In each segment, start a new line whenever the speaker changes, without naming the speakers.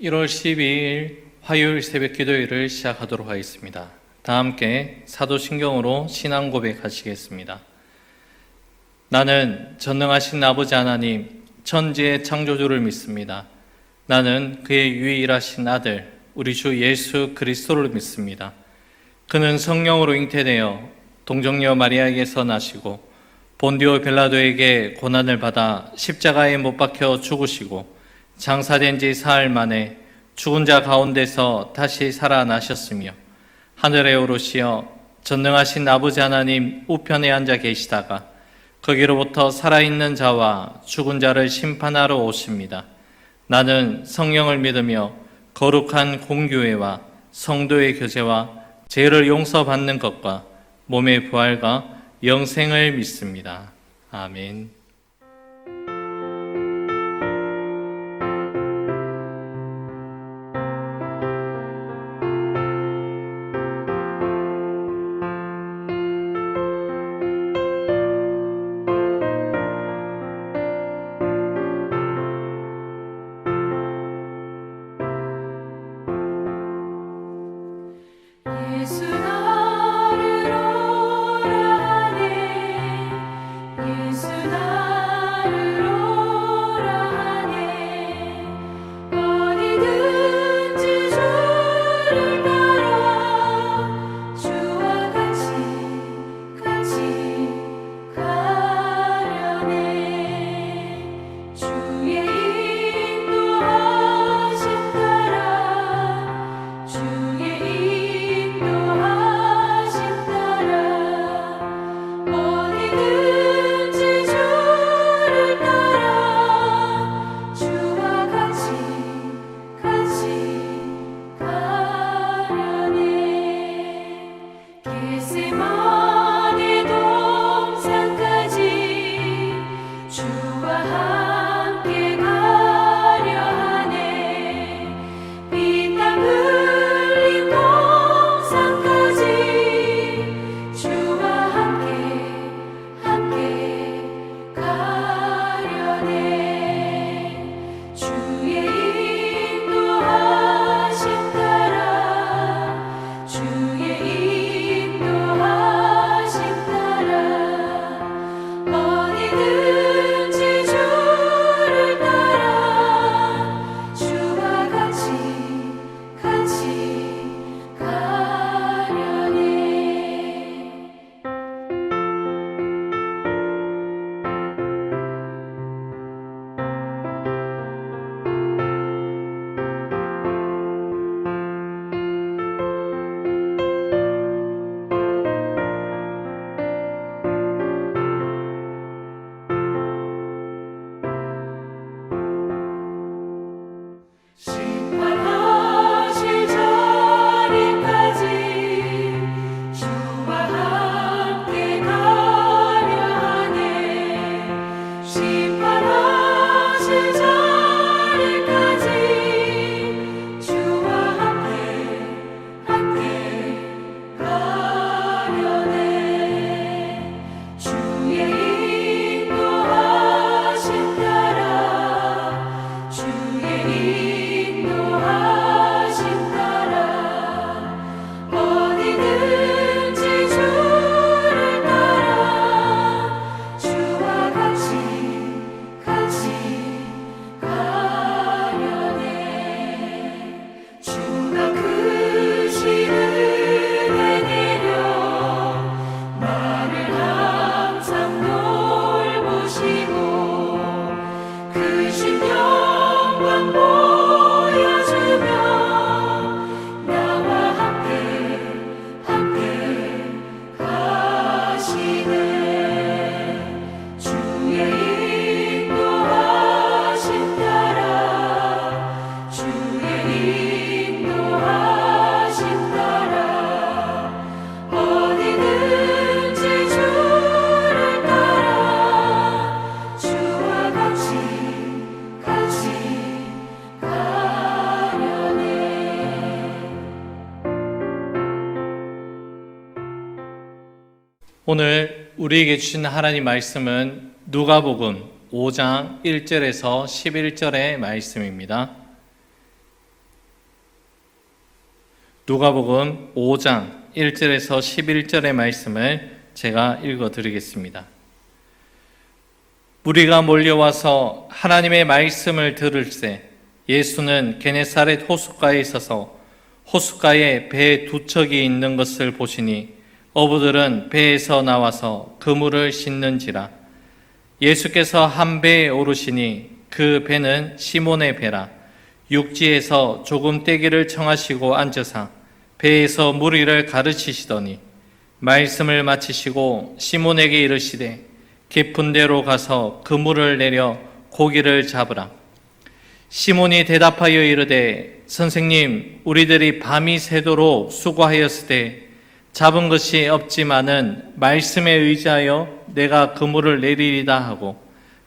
1월 12일 화요일 새벽 기도회를 시작하도록 하겠습니다. 다 함께 사도신경으로 신앙 고백하시겠습니다. 나는 전능하신 아버지 하나님, 천지의 창조주를 믿습니다. 나는 그의 유일하신 아들, 우리 주 예수 그리스도를 믿습니다. 그는 성령으로 잉태되어 동정녀 마리아에게서 나시고 본디오 빌라도에게 고난을 받아 십자가에 못 박혀 죽으시고 장사된 지 사흘 만에 죽은 자 가운데서 다시 살아나셨으며 하늘에 오르시어 전능하신 아버지 하나님 우편에 앉아 계시다가 거기로부터 살아있는 자와 죽은 자를 심판하러 오십니다. 나는 성령을 믿으며 거룩한 공교회와 성도의 교제와 죄를 용서받는 것과 몸의 부활과 영생을 믿습니다. 아멘. 오늘 우리에게 주신 하나님 말씀은 누가복음 5장 1절에서 11절의 말씀입니다. 누가복음 5장 1절에서 11절의 말씀을 제가 읽어드리겠습니다. 무리가 몰려와서 하나님의 말씀을 들을새 예수는 게네사렛 호숫가에 있어서 호숫가에 배 두 척이 있는 것을 보시니 어부들은 배에서 나와서 그물을 씻는지라. 예수께서 한 배에 오르시니 그 배는 시몬의 배라. 육지에서 조금 떼기를 청하시고 앉으사 배에서 무리를 가르치시더니 말씀을 마치시고 시몬에게 이르시되 깊은 데로 가서 그물을 내려 고기를 잡으라. 시몬이 대답하여 이르되 선생님, 우리들이 밤이 새도록 수고하였으되 잡은 것이 없지만은 말씀에 의지하여 내가 그물을 내리리다 하고,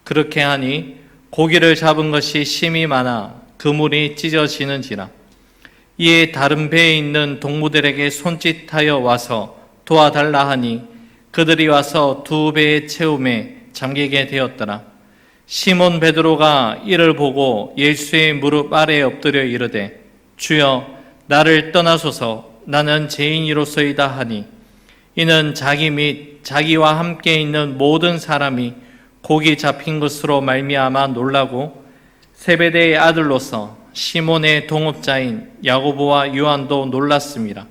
그렇게 하니 고기를 잡은 것이 심히 많아 그물이 찢어지는지라. 이에 다른 배에 있는 동무들에게 손짓하여 와서 도와달라 하니 그들이 와서 두 배의 채움에 잠기게 되었더라. 시몬 베드로가 이를 보고 예수의 무릎 아래에 엎드려 이르되 주여, 나를 떠나소서, 나는 죄인이로소이다 하니, 이는 자기 및 자기와 함께 있는 모든 사람이 고기 잡힌 것으로 말미암아 놀라고 세베대의 아들로서 시몬의 동업자인 야고보와 요한도 놀랐습니다.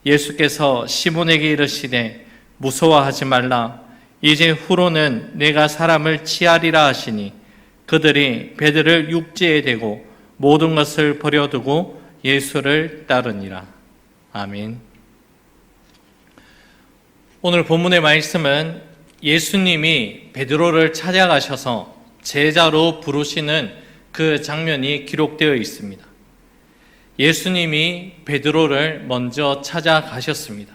예수께서 시몬에게 이르시되 무서워하지 말라. 이제 후로는 내가 사람을 취하리라 하시니 그들이 배들을 육지에 대고 모든 것을 버려두고 예수를 따르니라. 아멘. 오늘 본문의 말씀은 예수님이 베드로를 찾아가셔서 제자로 부르시는 그 장면이 기록되어 있습니다. 예수님이 베드로를 먼저 찾아가셨습니다.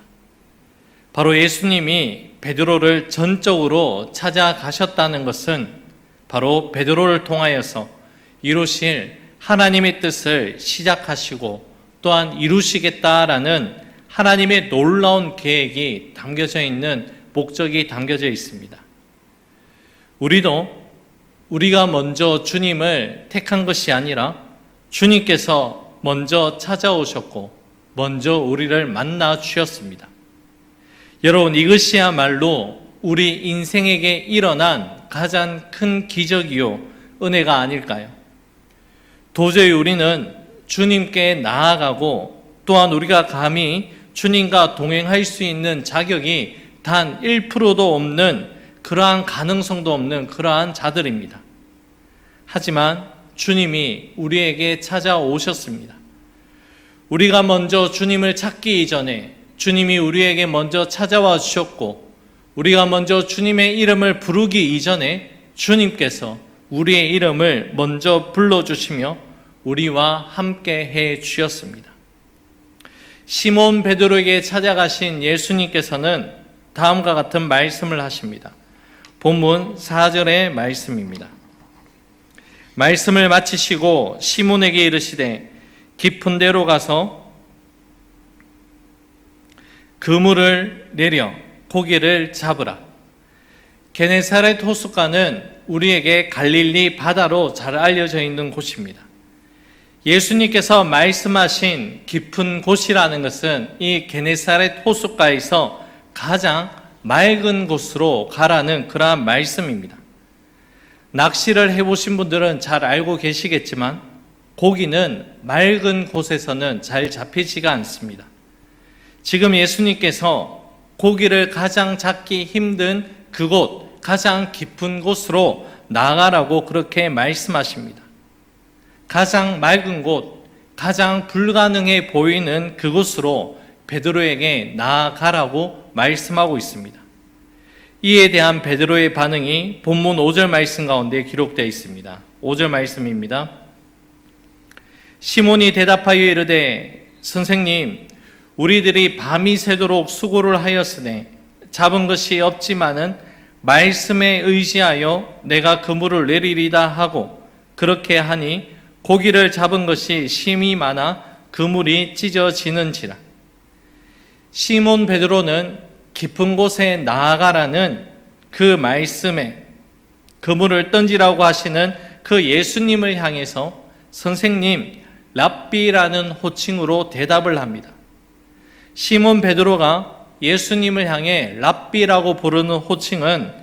바로 예수님이 베드로를 전적으로 찾아가셨다는 것은 바로 베드로를 통하여서 이루실 하나님의 뜻을 시작하시고 또한 이루시겠다라는 하나님의 놀라운 계획이 담겨져 있는 목적이 담겨져 있습니다. 우리가 먼저 주님을 택한 것이 아니라 주님께서 먼저 찾아오셨고 먼저 우리를 만나 주셨습니다. 여러분, 이것이야말로 우리 인생에게 일어난 가장 큰 기적이요 은혜가 아닐까요? 도저히 우리는 주님께 나아가고 또한 우리가 감히 주님과 동행할 수 있는 자격이 단 1%도 없는, 그러한 가능성도 없는 그러한 자들입니다. 하지만 주님이 우리에게 찾아오셨습니다. 우리가 먼저 주님을 찾기 이전에 주님이 우리에게 먼저 찾아와 주셨고, 우리가 먼저 주님의 이름을 부르기 이전에 주님께서 우리의 이름을 먼저 불러주시며 우리와 함께 해 주셨습니다. 시몬 베드로에게 찾아가신 예수님께서는 다음과 같은 말씀을 하십니다. 본문 4절의 말씀입니다. 말씀을 마치시고 시몬에게 이르시되 깊은 데로 가서 그물을 내려 고기를 잡으라. 게네사렛 호숫가는 우리에게 갈릴리 바다로 잘 알려져 있는 곳입니다. 예수님께서 말씀하신 깊은 곳이라는 것은 이 게네사렛 호숫가에서 가장 맑은 곳으로 가라는 그러한 말씀입니다. 낚시를 해보신 분들은 잘 알고 계시겠지만 고기는 맑은 곳에서는 잘 잡히지가 않습니다. 지금 예수님께서 고기를 가장 잡기 힘든 그곳, 가장 깊은 곳으로 나가라고 그렇게 말씀하십니다. 가장 맑은 곳, 가장 불가능해 보이는 그곳으로 베드로에게 나아가라고 말씀하고 있습니다. 이에 대한 베드로의 반응이 본문 5절 말씀 가운데 기록되어 있습니다. 5절 말씀입니다. 시몬이 대답하여 이르되 선생님, 우리들이 밤이 새도록 수고를 하였으되 잡은 것이 없지만은 말씀에 의지하여 내가 그물을 내리리다 하고, 그렇게 하니 고기를 잡은 것이 심히 많아 그물이 찢어지는지라. 시몬 베드로는 깊은 곳에 나아가라는 그 말씀에 그물을 던지라고 하시는 그 예수님을 향해서 선생님, 랍비라는 호칭으로 대답을 합니다. 시몬 베드로가 예수님을 향해 랍비라고 부르는 호칭은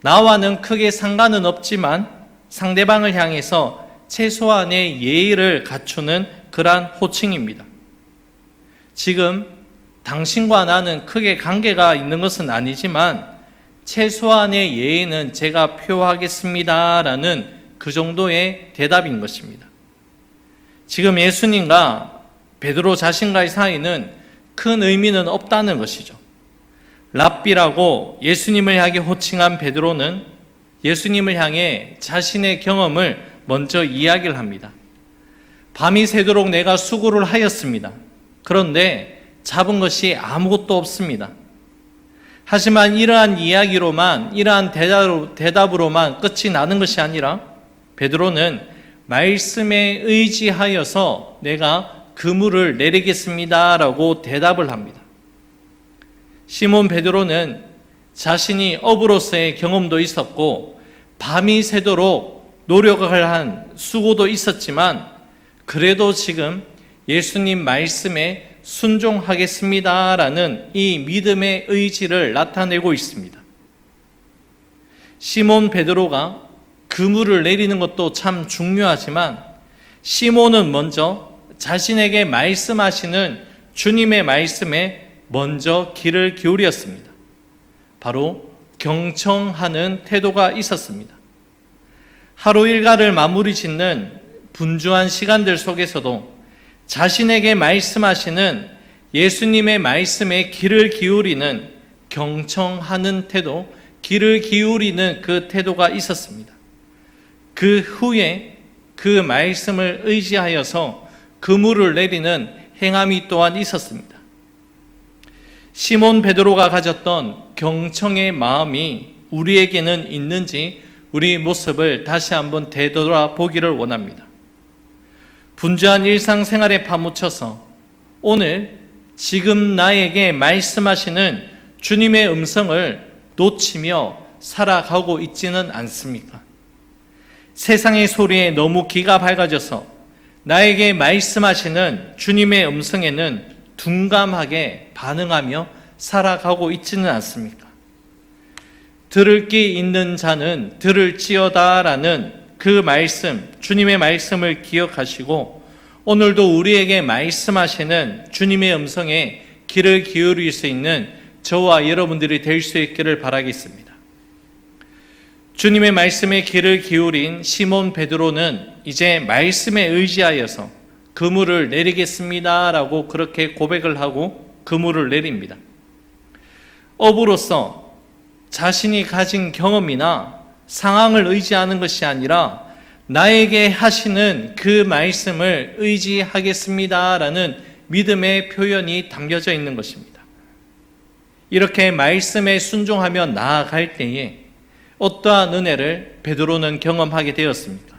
나와는 크게 상관은 없지만 상대방을 향해서 최소한의 예의를 갖추는 그러한 호칭입니다. 지금 당신과 나는 크게 관계가 있는 것은 아니지만 최소한의 예의는 제가 표하겠습니다라는 그 정도의 대답인 것입니다. 지금 예수님과 베드로 자신과의 사이는 큰 의미는 없다는 것이죠. 랍비라고 예수님을 향해 호칭한 베드로는 예수님을 향해 자신의 경험을 먼저 이야기를 합니다. 밤이 새도록 내가 수고를 하였습니다. 그런데 잡은 것이 아무것도 없습니다. 하지만 이러한 이야기로만, 이러한 대답으로만 끝이 나는 것이 아니라 베드로는 말씀에 의지하여서 내가 그물을 내리겠습니다라고 대답을 합니다. 시몬 베드로는 자신이 어부로서의 경험도 있었고 밤이 새도록 노력을 한 수고도 있었지만 그래도 지금 예수님 말씀에 순종하겠습니다라는 이 믿음의 의지를 나타내고 있습니다. 시몬 베드로가 그물을 내리는 것도 참 중요하지만 시몬은 먼저 자신에게 말씀하시는 주님의 말씀에 먼저 귀를 기울였습니다. 바로 경청하는 태도가 있었습니다. 하루 일과를 마무리 짓는 분주한 시간들 속에서도 자신에게 말씀하시는 예수님의 말씀에 귀를 기울이는 경청하는 태도, 귀를 기울이는 그 태도가 있었습니다. 그 후에 그 말씀을 의지하여서 그물을 내리는 행함이 또한 있었습니다. 시몬 베드로가 가졌던 경청의 마음이 우리에게는 있는지 우리 모습을 다시 한번 되돌아보기를 원합니다. 분주한 일상생활에 파묻혀서 오늘 지금 나에게 말씀하시는 주님의 음성을 놓치며 살아가고 있지는 않습니까? 세상의 소리에 너무 귀가 밝아져서 나에게 말씀하시는 주님의 음성에는 둔감하게 반응하며 살아가고 있지는 않습니까? 들을 귀 있는 자는 들을지어다라는 그 말씀, 주님의 말씀을 기억하시고 오늘도 우리에게 말씀하시는 주님의 음성에 귀를 기울일 수 있는 저와 여러분들이 될 수 있기를 바라겠습니다. 주님의 말씀에 귀를 기울인 시몬 베드로는 이제 말씀에 의지하여서 그물을 내리겠습니다라고 그렇게 고백을 하고 그물을 내립니다. 어부로서 자신이 가진 경험이나 상황을 의지하는 것이 아니라 나에게 하시는 그 말씀을 의지하겠습니다라는 믿음의 표현이 담겨져 있는 것입니다. 이렇게 말씀에 순종하며 나아갈 때에 어떠한 은혜를 베드로는 경험하게 되었습니까?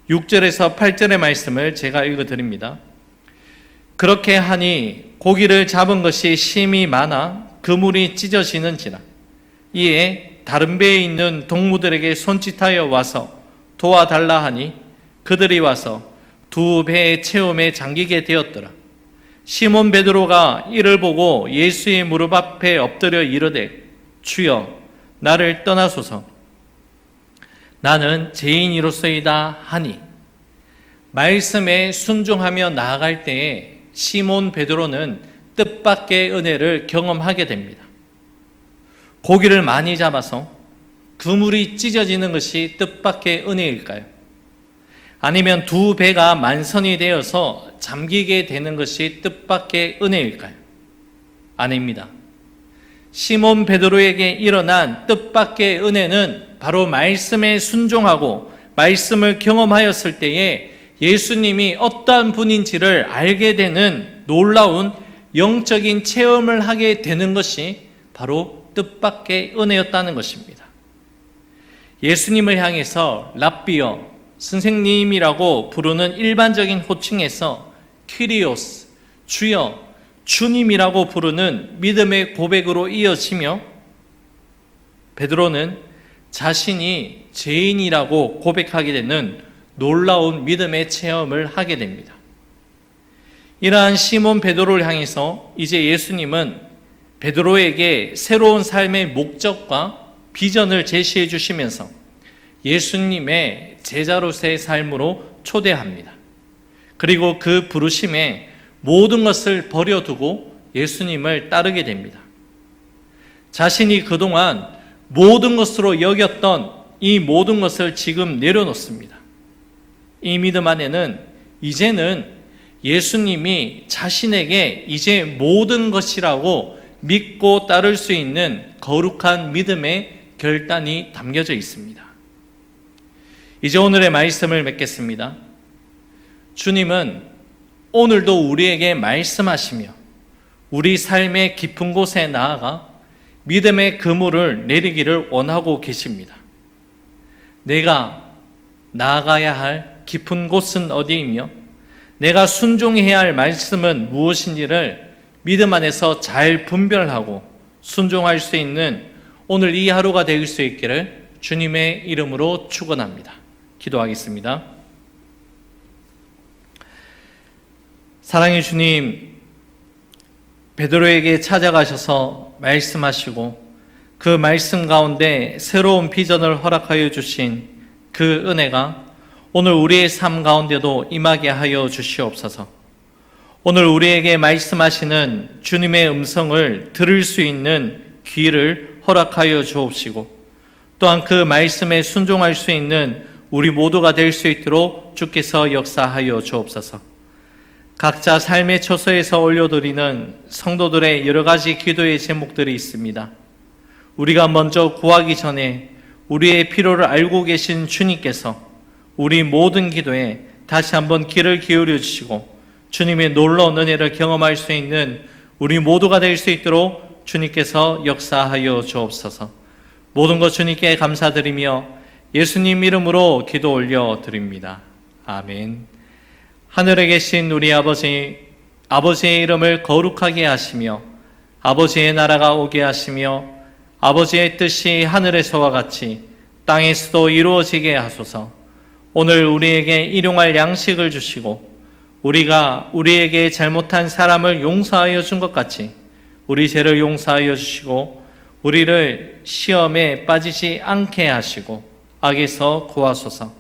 6절에서 8절의 말씀을 제가 읽어드립니다. 그렇게 하니 고기를 잡은 것이 심히 많아 그물이 찢어지는지라. 이에 다른 배에 있는 동무들에게 손짓하여 와서 도와달라 하니 그들이 와서 두 배의 체험에 잠기게 되었더라. 시몬 베드로가 이를 보고 예수의 무릎 앞에 엎드려 이르되 주여 나를 떠나소서 나는 죄인이로소이다 하니 말씀에 순종하며 나아갈 때에 시몬 베드로는 뜻밖의 은혜를 경험하게 됩니다. 고기를 많이 잡아서 그물이 찢어지는 것이 뜻밖의 은혜일까요? 아니면 두 배가 만선이 되어서 잠기게 되는 것이 뜻밖의 은혜일까요? 아닙니다. 시몬 베드로에게 일어난 뜻밖의 은혜는 바로 말씀에 순종하고 말씀을 경험하였을 때에 예수님이 어떠한 분인지를 알게 되는 놀라운 영적인 체험을 하게 되는 것이 바로 뜻밖의 은혜였다는 것입니다. 예수님을 향해서 랍비여, 선생님이라고 부르는 일반적인 호칭에서 키리오스, 주여, 주님이라고 부르는 믿음의 고백으로 이어지며 베드로는 자신이 죄인이라고 고백하게 되는 놀라운 믿음의 체험을 하게 됩니다. 이러한 시몬 베드로를 향해서 이제 예수님은 베드로에게 새로운 삶의 목적과 비전을 제시해 주시면서 예수님의 제자로서의 삶으로 초대합니다. 그리고 그 부르심에 모든 것을 버려두고 예수님을 따르게 됩니다. 자신이 그동안 모든 것으로 여겼던 이 모든 것을 지금 내려놓습니다. 이 믿음 안에는 이제는 예수님이 자신에게 이제 모든 것이라고 믿고 따를 수 있는 거룩한 믿음의 결단이 담겨져 있습니다. 이제 오늘의 말씀을 맺겠습니다. 주님은 오늘도 우리에게 말씀하시며 우리 삶의 깊은 곳에 나아가 믿음의 그물을 내리기를 원하고 계십니다. 내가 나아가야 할 깊은 곳은 어디이며 내가 순종해야 할 말씀은 무엇인지를 믿음 안에서 잘 분별하고 순종할 수 있는 오늘 이 하루가 될 수 있기를 주님의 이름으로 축원합니다. 기도하겠습니다. 사랑의 주님, 베드로에게 찾아가셔서 말씀하시고 그 말씀 가운데 새로운 비전을 허락하여 주신 그 은혜가 오늘 우리의 삶 가운데도 임하게 하여 주시옵소서. 오늘 우리에게 말씀하시는 주님의 음성을 들을 수 있는 귀를 허락하여 주옵시고 또한 그 말씀에 순종할 수 있는 우리 모두가 될 수 있도록 주께서 역사하여 주옵소서. 각자 삶의 처소에서 올려드리는 성도들의 여러 가지 기도의 제목들이 있습니다. 우리가 먼저 구하기 전에 우리의 필요를 알고 계신 주님께서 우리 모든 기도에 다시 한번 귀를 기울여 주시고 주님의 놀라운 은혜를 경험할 수 있는 우리 모두가 될 수 있도록 주님께서 역사하여 주옵소서. 모든 것 주님께 감사드리며 예수님 이름으로 기도 올려드립니다. 아멘. 하늘에 계신 우리 아버지, 아버지의 이름을 거룩하게 하시며 아버지의 나라가 오게 하시며 아버지의 뜻이 하늘에서와 같이 땅에서도 이루어지게 하소서. 오늘 우리에게 일용할 양식을 주시고 우리가 우리에게 잘못한 사람을 용서하여 준 것 같이 우리 죄를 용서하여 주시고 우리를 시험에 빠지지 않게 하시고 악에서 구하소서.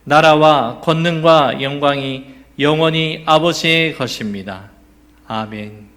나라와 권능과 영광이 영원히 아버지의 것입니다. 아멘.